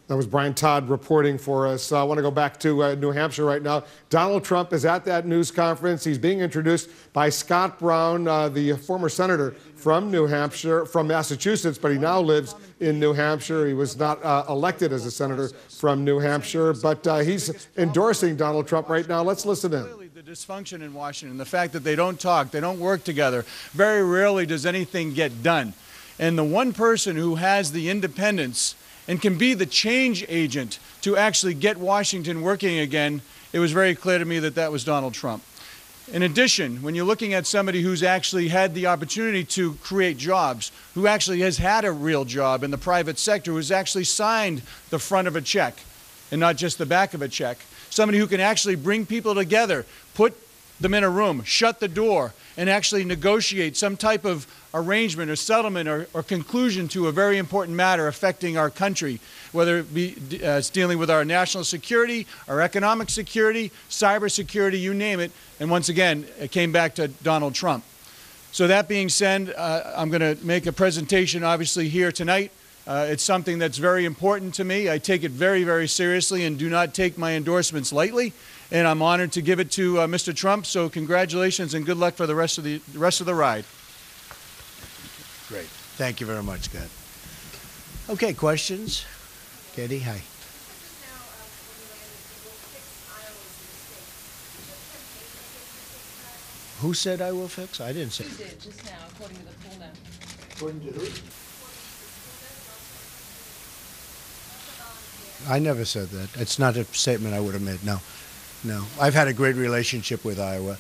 That was Brian Todd reporting for us. I want to go back to New Hampshire right now. Donald Trump is at that news conference. He's being introduced by Scott Brown, the former senator from New Hampshire, from Massachusetts, but he now lives in New Hampshire. He was not elected as a senator from New Hampshire, but he's endorsing Donald Trump right now. Let's listen in. The dysfunction in Washington, the fact that they don't talk, they don't work together. Very rarely does anything get done. And the one person who has the independence and can be the change agent to actually get Washington working again, it was very clear to me that that was Donald Trump. In addition, when you're looking at somebody who's actually had the opportunity to create jobs, who actually has had a real job in the private sector, who's actually signed the front of a check and not just the back of a check, somebody who can actually bring people together, put them in a room, shut the door, and actually negotiate some type of arrangement or settlement or conclusion to a very important matter affecting our country, whether it be it's dealing with our national security, our economic security, cyber security, you name it. And once again, it came back to Donald Trump. So that being said, I'm going to make a presentation obviously here tonight. It's something that's very important to me. I take it very, very seriously and do not take my endorsements lightly. And I'm honored to give it to Mr. Trump. So congratulations and good luck for the rest of the ride. Great. Thank you very much, Scott. Okay, questions? Katie, hi. Who said I will fix? I didn't say. You did just now, according to the poll now. According to who? I never said that. It's not a statement I would have made. No. No. I've had a great relationship with Iowa.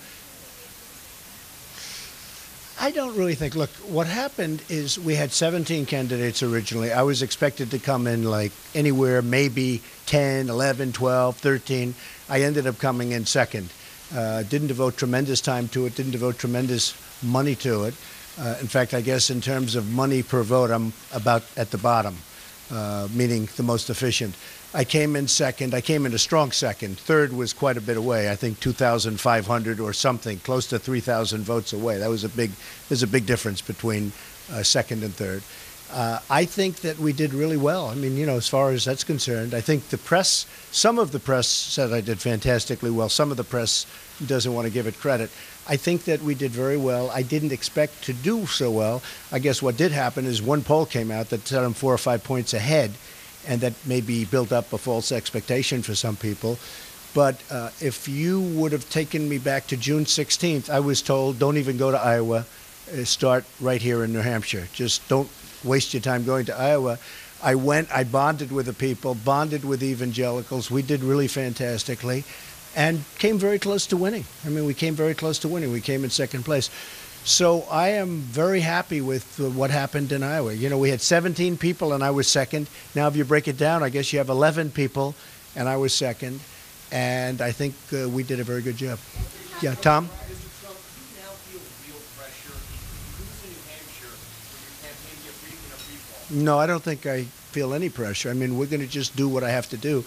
I don't really think, look, what happened is we had 17 candidates originally. I was expected to come in like anywhere, maybe 10, 11, 12, 13. I ended up coming in second. Didn't devote tremendous time to it, didn't devote tremendous money to it. In fact, I guess in terms of money per vote, I'm about at the bottom, meaning the most efficient. I came in second. I came in a strong second. Third was quite a bit away. I think 2,500 or something, close to 3,000 votes away. That was there's a big difference between second and third. I think that we did really well. I mean, you know, as far as that's concerned, I think the press, some of the press said I did fantastically well. Some of the press doesn't want to give it credit. I think that we did very well. I didn't expect to do so well. I guess what did happen is one poll came out that said I'm 4 or 5 points ahead, and that maybe built up a false expectation for some people. But if you would have taken me back to June 16th, I was told, don't even go to Iowa, start right here in New Hampshire. Just don't waste your time going to Iowa. I went, I bonded with the people, bonded with evangelicals. We did really fantastically and came very close to winning. I mean, we came very close to winning. We came in second place. So I am very happy with what happened in Iowa. You know, we had 17 people and I was second. Now, if you break it down, I guess you have 11 people and I was second. And I think we did a very good job. Yeah, Tom? Mr. Trump, do you now feel real pressure if you lose in New Hampshire when your campaign gets in a free fall? No, I don't think I feel any pressure. I mean, we're going to just do what I have to do.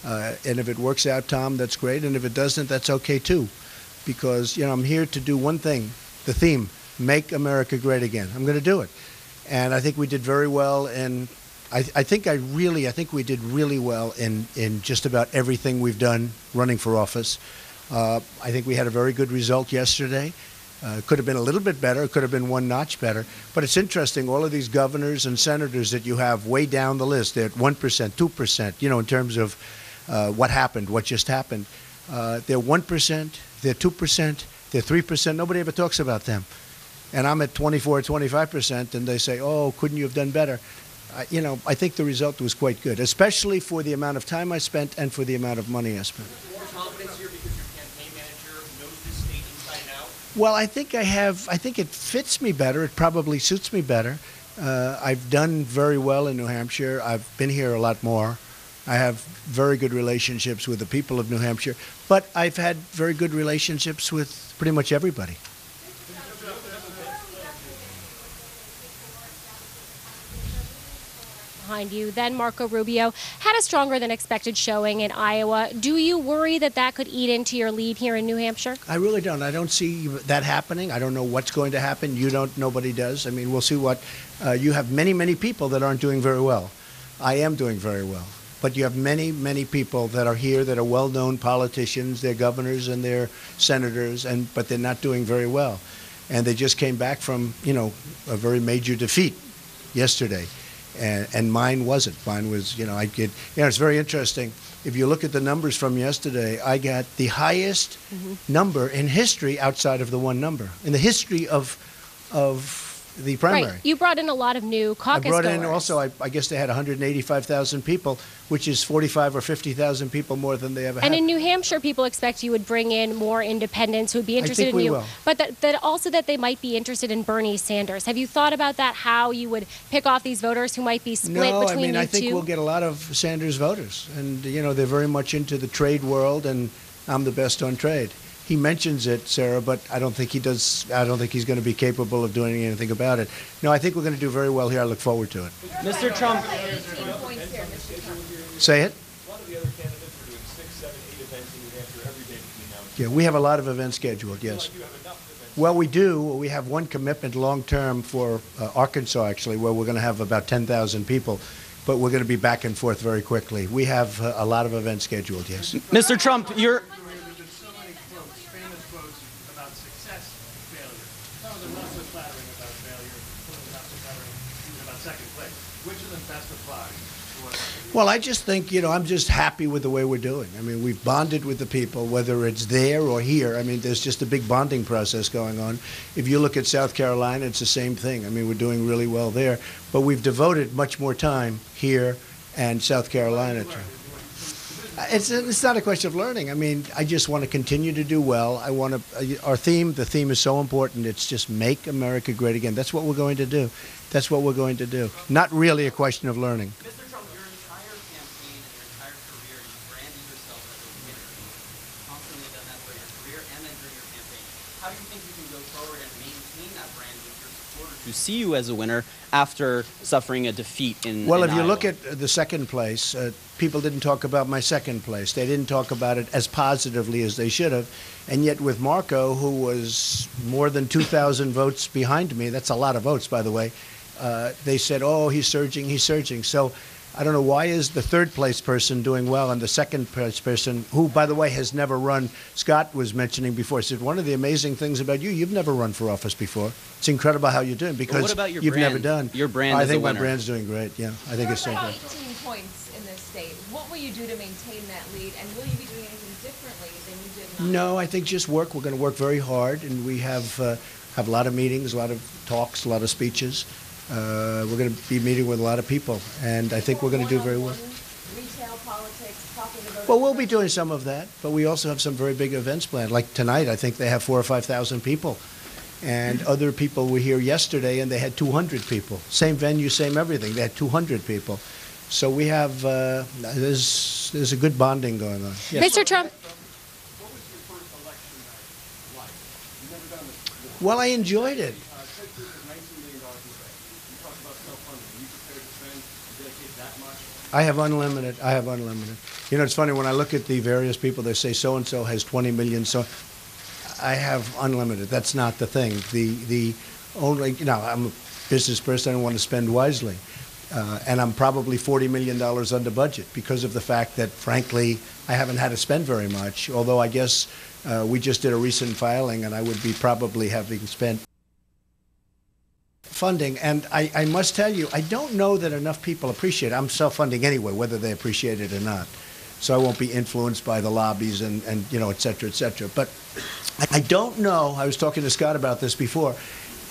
And if it works out, Tom, that's great. And if it doesn't, that's okay, too. Because, you know, I'm here to do one thing. The theme, make America great again. I'm going to do it. And I think we did very well. And I think we did really well in just about everything we've done running for office. I think we had a very good result yesterday. Could have been a little bit better. It could have been one notch better. But it's interesting, all of these governors and senators that you have way down the list, they're at 1%, 2%, you know, in terms of what happened, what just happened. They're 1%, they're 2%. They're 3%. Nobody ever talks about them. And I'm at 24, 25%, and they say, oh, couldn't you have done better? You know, I think the result was quite good, especially for the amount of time I spent and for the amount of money I spent. More confidence here because your campaign manager knows this state inside out? Well, I think it fits me better. It probably suits me better. I've done very well in New Hampshire. I've been here a lot more. I have very good relationships with the people of New Hampshire, but I've had very good relationships with pretty much everybody. Behind you. Then Marco Rubio had a stronger than expected showing in Iowa. Do you worry that that could eat into your lead here in New Hampshire? I really don't. I don't see that happening. I don't know what's going to happen. You don't. Nobody does. I mean, we'll see what. You have many, many people that aren't doing very well. I am doing very well. But you have many, many people that are here that are well-known politicians. They're governors and they're senators, but they're not doing very well. And they just came back from, a very major defeat yesterday. And mine wasn't. Mine was, it's very interesting. If you look at the numbers from yesterday, I got the highest number in history outside of the one number, in the history of the primary. Right. You brought in a lot of new caucus I brought goers. in also, I guess they had 185,000 people, which is 45 or 50,000 people more than they ever had. And in New Hampshire, people expect you would bring in more independents who would be interested in you. Will. But that also that they might be interested in Bernie Sanders. Have you thought about that, how you would pick off these voters who might be split between you two? No, I mean, I think we'll get a lot of Sanders voters. And, they're very much into the trade world, and I'm the best on trade. He mentions it, Sarah, but I don't think he does. I don't think he's going to be capable of doing anything about it. No, I think we're going to do very well here. I look forward to it. Mr. Trump. Say it. A lot of the other candidates are doing 6, 7, 8 events in New Hampshire every day between now and Yeah, we have a lot of events scheduled, yes. Well, we do. We have one commitment long-term for Arkansas, actually, where we're going to have about 10,000 people. But we're going to be back and forth very quickly. We have a lot of events scheduled, yes. Mr. Trump, you're... Well, I just think, I'm just happy with the way we're doing. I mean, we've bonded with the people, whether it's there or here. I mean, there's just a big bonding process going on. If you look at South Carolina, it's the same thing. I mean, we're doing really well there. But we've devoted much more time here and South Carolina to. It's not a question of learning. I mean, I just want to continue to do well. I want to. The theme is so important. It's just make America great again. That's what we're going to do. That's what we're going to do. Not really a question of learning. Mr. Trump, your entire campaign and your entire career, you branded yourself as a winner. You've constantly done that throughout your career and then during your campaign. How do you think you can go forward and maintain that brand with your supporters who see you as a winner after suffering a defeat in Well, if you Iowa? look at the second place, people didn't talk about my second place. They didn't talk about it as positively as they should have. And yet with Marco, who was more than 2,000 votes behind me, that's a lot of votes, by the way, they said, oh, he's surging, he's surging. So I don't know, why is the third place person doing well and the second place person, who, by the way, has never run, Scott was mentioning before, said, one of the amazing things about you, you've never run for office before. It's incredible how you're doing because what about your you've brand? never done. Your brand I as a think my winner. brand's doing great, yeah. I think it's so You're good. about 18 points in this state. What will you do to maintain that lead, and will you be doing anything differently than you did in Iowa? No, I think just work. We're going to work very hard, and we have a lot of meetings, a lot of talks, a lot of speeches. We're going to be meeting with a lot of people, and I think we're going to do very well. Retail politics, talking to voters. Well, we'll be doing some of that, but we also have some very big events planned. Like tonight, I think they have 4,000 or 5,000 people. And other people were here yesterday, and they had 200 people. Same venue, same everything. They had 200 people. So we have, there's a good bonding going on. Yes. Mr. Trump. What was your first election night like? You've never done this before. Well, I enjoyed it. Ted Cruz has $19 million in the bank. You talk about self-funding. Are you prepared to spend and dedicate that much? I have unlimited. I have unlimited. You know, it's funny, when I look at the various people, they say so-and-so has 20 million. So I have unlimited. That's not the thing. The only, I'm a business person. I want to spend wisely. And I'm probably $40 million under budget because of the fact that, frankly, I haven't had to spend very much, although I guess we just did a recent filing, and I would be probably having spent funding. And I must tell you, I don't know that enough people appreciate it. I'm self-funding anyway, whether they appreciate it or not. So I won't be influenced by the lobbies and et cetera, et cetera. But I don't know, I was talking to Scott about this before,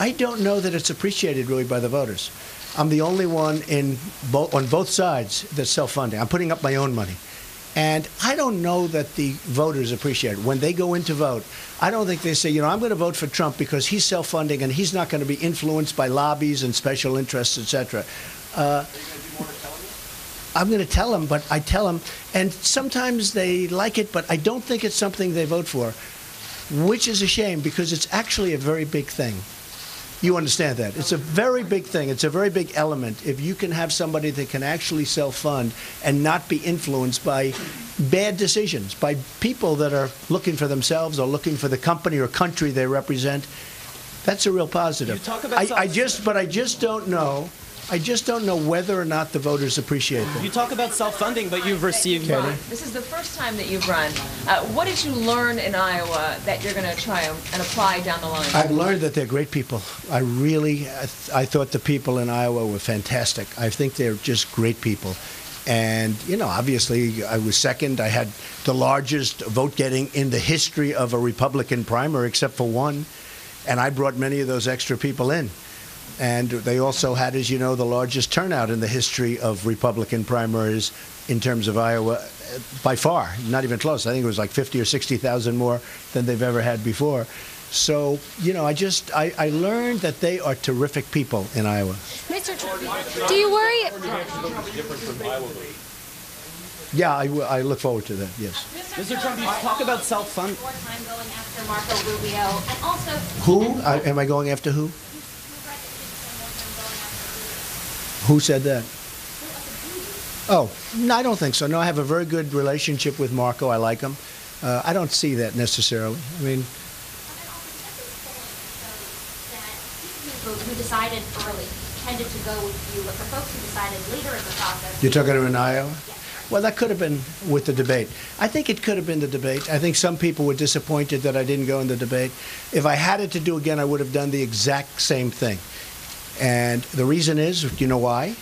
I don't know that it's appreciated really by the voters. I'm the only one on both sides that's self-funding. I'm putting up my own money. And I don't know that the voters appreciate it. When they go in to vote, I don't think they say, I'm going to vote for Trump because he's self-funding and he's not going to be influenced by lobbies and special interests, et cetera. I'm going to tell them, but I tell them, and sometimes they like it, but I don't think it's something they vote for, which is a shame because it's actually a very big thing. You understand that. It's a very big thing. It's a very big element. If you can have somebody that can actually self-fund and not be influenced by bad decisions, by people that are looking for themselves or looking for the company or country they represent, that's a real positive. You talk about I just don't know I just don't know whether or not the voters appreciate them. You talk about self-funding, but you've received... This is the first time that you've run. What did you learn in Iowa that you're going to try and apply down the line? I've learned that they're great people. I thought the people in Iowa were fantastic. I think they're just great people. And, you know, obviously I was second. I had the largest vote getting in the history of a Republican primary, except for one. And I brought many of those extra people in. And they also had, as you know, the largest turnout in the history of Republican primaries in terms of Iowa, by far, not even close. I think it was like 50 or 60,000 more than they've ever had before. So, you know, I learned that they are terrific people in Iowa. Mr. Trump, do you worry? Yeah, I look forward to that, yes. Mr. Trump, you talk about self-funding. More time going after Marco Rubio, and also... Who? Am I going after who? Who said that? Oh, no, I don't think so. No, I have a very good relationship with Marco. I like him. I don't see that necessarily. I mean... who decided early tended to go with you, but for folks who decided later in the process... You're talking about in Iowa? Yes. Well, that could have been with the debate. I think it could have been the debate. I think some people were disappointed that I didn't go in the debate. If I had it to do again, I would have done the exact same thing. And the reason is, you know why?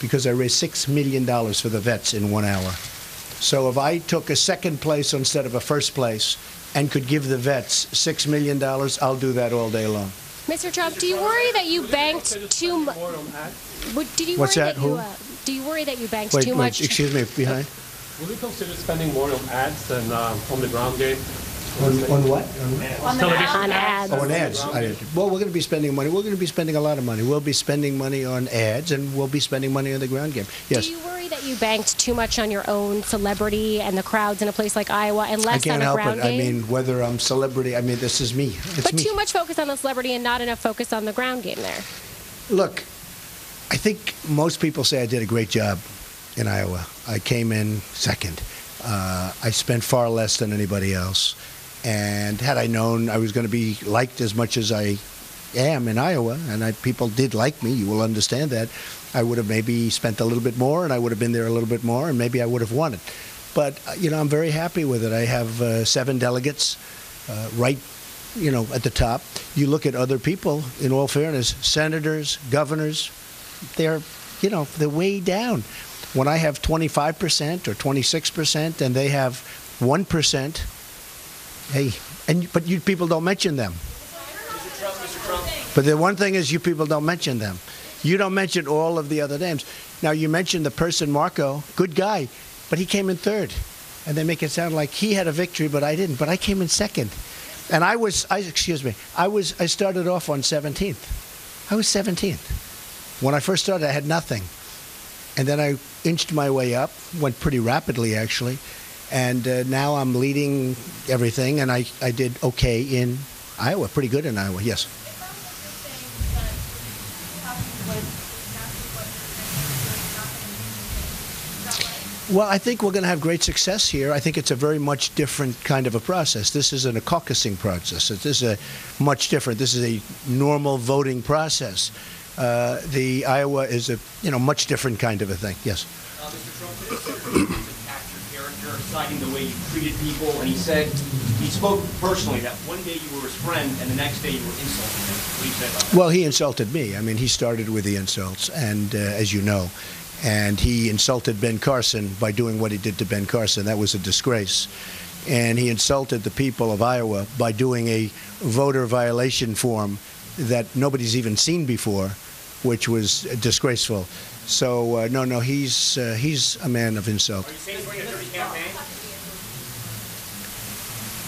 Because I raised $6 million for the vets in 1 hour. So if I took a second place instead of a first place and could give the vets $6 million, I'll do that all day long. Mr. Trump, do you worry that you banked too much? What's that? Who? Do you worry that you banked Wait, too much? Excuse me, behind? Will you consider spending more on ads than on the ground game? On what? On ads. Oh, on ads. Well, we're going to be spending money. We're going to be spending a lot of money. We'll be spending money on ads, and we'll be spending money on the ground game. Yes. Do you worry that you banked too much on your own celebrity and the crowds in a place like Iowa and less on a ground game? I mean, whether I'm celebrity, I mean, this is me. It's me. Too much focus on the celebrity and not enough focus on the ground game there. Look, I think most people say I did a great job in Iowa. I came in second. I spent far less than anybody else. And had I known I was going to be liked as much as I am in Iowa, and people did like me, you will understand that, I would have maybe spent a little bit more, and I would have been there a little bit more, and maybe I would have won it. But, you know, I'm very happy with it. I have 7 delegates right, you know, at the top. You look at other people, in all fairness, senators, governors, they're, you know, they're way down. When I have 25% or 26% and they have 1%, hey, but you people don't mention them. Mr. Trump. But the one thing is you people don't mention them. You don't mention all of the other names. Now, you mentioned the person, Marco, good guy, but he came in third. And they make it sound like he had a victory, but I didn't. But I came in second. And I started off on 17th. I was 17th. When I first started, I had nothing. And then I inched my way up, went pretty rapidly, actually. And now I'm leading everything, and I did okay in Iowa, pretty good in Iowa, yes. Well, I think we're going to have great success here. I think it's a very much different kind of a process. This isn't a caucusing process. This is a much different. This is a normal voting process. The Iowa is a much different kind of a thing. Yes. Mr. Trump, citing the way you treated people, and he spoke personally that one day you were his friend and the next day you were insulting him. What do you say about that? Well, he insulted me. I mean, he started with the insults, and as you know, and he insulted Ben Carson by doing what he did to Ben Carson. That was a disgrace. And he insulted the people of Iowa by doing a voter violation form that nobody's even seen before, which was disgraceful. So no, he's a man of insult. Are you saying you're going to dirty campaign?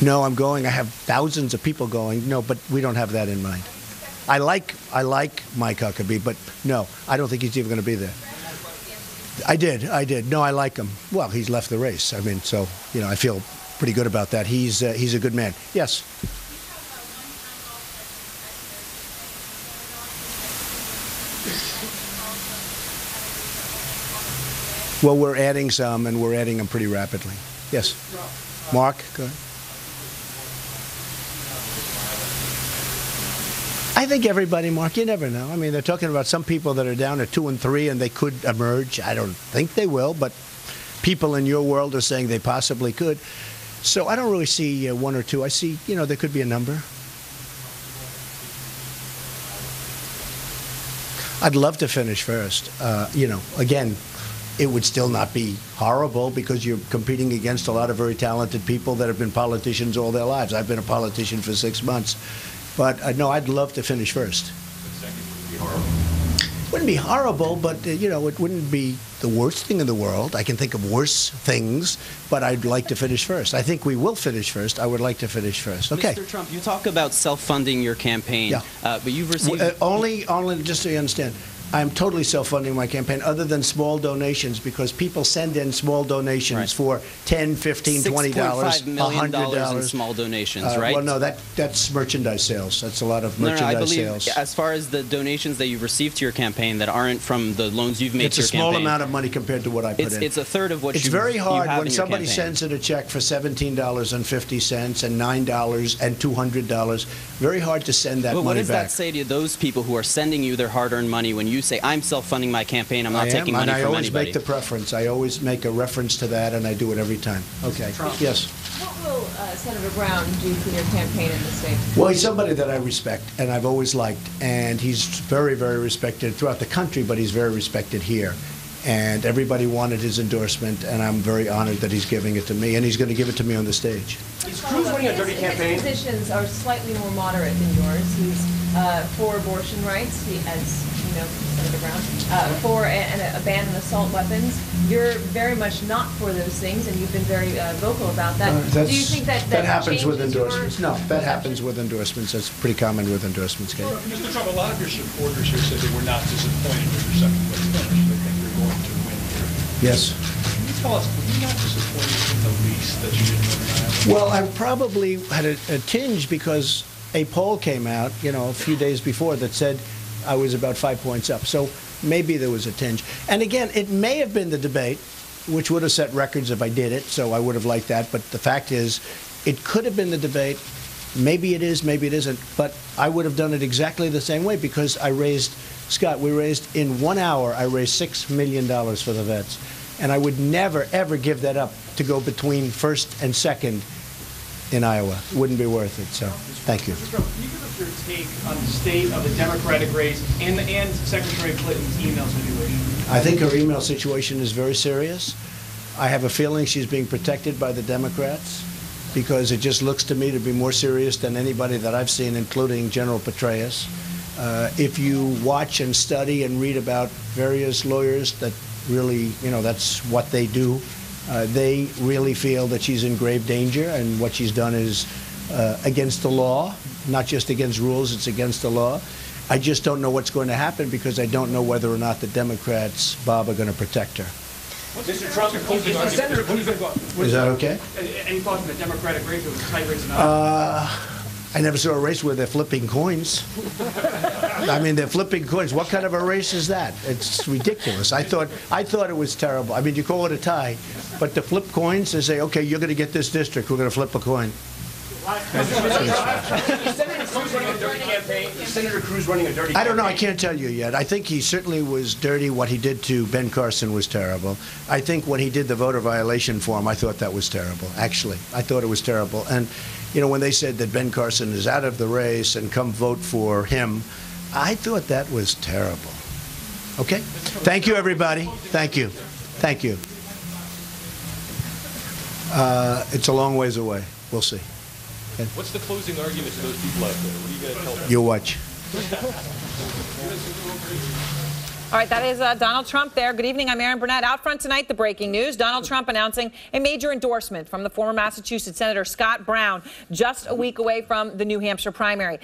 No, I'm going. I have thousands of people going. No, but we don't have that in mind. I like Mike Huckabee, but no, I don't think he's even going to be there. I did. No, I like him. Well, he's left the race. I mean, so I feel pretty good about that. He's a good man. Yes. Well, we're adding some, and we're adding them pretty rapidly. Yes. Mark, go ahead. I think everybody, Mark, you never know. I mean, they're talking about some people that are down at 2 and 3 and they could emerge. I don't think they will, but people in your world are saying they possibly could. So I don't really see 1 or 2. I see, there could be a number. I'd love to finish first. Again, it would still not be horrible because you're competing against a lot of very talented people that have been politicians all their lives. I've been a politician for 6 months. But no, I'd love to finish first. Second would be horrible. Wouldn't be horrible, but it wouldn't be the worst thing in the world. I can think of worse things, but I'd like to finish first. I think we will finish first. I would like to finish first. Okay. Mr. Trump, you talk about self-funding your campaign, yeah. But you've received only just so you understand. I'm totally self-funding my campaign other than small donations because people send in small donations for $10, $15, $20, $6.5 million $100 in small donations, right? Well, no, that's merchandise sales. That's a lot of merchandise I believe sales. As far as the donations that you've received to your campaign that aren't from the loans you've made to your campaign. It's a small amount of money compared to what I put in. It's a third of what it's very hard when somebody sends in a check for $17.50 and $9 and $200. Very hard to send that money back. What does that say to those people who are sending you their hard-earned money when you say, I'm self-funding my campaign, I'm not taking money from anybody? And I always make the preference. I always make a reference to that, and I do it every time. Okay. Yes. What will Senator Brown do for your campaign in the state? Well, he's somebody that I respect, and I've always liked, and he's very, very respected throughout the country, but he's very respected here. And everybody wanted his endorsement, and I'm very honored that he's giving it to me, and he's going to give it to me on the stage. Is Cruz running a dirty campaign? His positions are slightly more moderate than yours. He's for abortion rights, as you know, Senator Brown, for a ban on assault weapons. You're very much not for those things, and you've been very vocal about that. Do you think that happens with endorsements? No, that happens with endorsements. That's pretty common with endorsements. Well, Mr. Trump, a lot of your supporters here said they were not disappointed with your second place finish. They think you're going to win here. Yes. Can you tell us, were you not disappointed in the least that you didn't win in Iowa? Well, I probably had a tinge because a poll came out, a few days before that said I was about 5 points up. So maybe there was a tinge. And again, it may have been the debate, which would have set records if I did it, so I would have liked that. But the fact is, it could have been the debate. Maybe it is, maybe it isn't. But I would have done it exactly the same way because we raised in 1 hour, I raised $6 million for the vets. And I would never, ever give that up to go between first and second in Iowa. It wouldn't be worth it. So, thank you. Mr. Trump, can you give us your take on the state of the Democratic race and Secretary Clinton's email situation? I think her email situation is very serious. I have a feeling she's being protected by the Democrats because it just looks to me to be more serious than anybody that I've seen, including General Petraeus. If you watch and study and read about various lawyers that really, that's what they do, they really feel that she's in grave danger, and what she's done is against the law, not just against rules, it's against the law. I just don't know what's going to happen because I don't know whether or not the Democrats, Bob, are going to protect her. Mr. Trump, is Senator Cruz going to go? Is that okay? Any thoughts on the Democratic race? It was a tight race in Iowa. I never saw a race where they're flipping coins. I mean, they're flipping coins. What kind of a race is that? It's ridiculous. I thought it was terrible. I mean, you call it a tie, but to flip coins, they say, okay, you're going to get this district. We're going to flip a coin. Is Senator Cruz running a dirty campaign? I don't know. I can't tell you yet. I think he certainly was dirty. What he did to Ben Carson was terrible. I think when he did the voter violation form, I thought that was terrible. Actually, I thought it was terrible. And, when they said that Ben Carson is out of the race and come vote for him, I thought that was terrible. Okay? Thank you, everybody. Thank you. Thank you. It's a long ways away. We'll see. Okay. What's the closing argument to those people out there? What are you going to tell them? You watch. All right, that is Donald Trump there. Good evening. I'm Aaron Burnett. Out front tonight, the breaking news. Donald Trump announcing a major endorsement from the former Massachusetts Senator Scott Brown just a week away from the New Hampshire primary.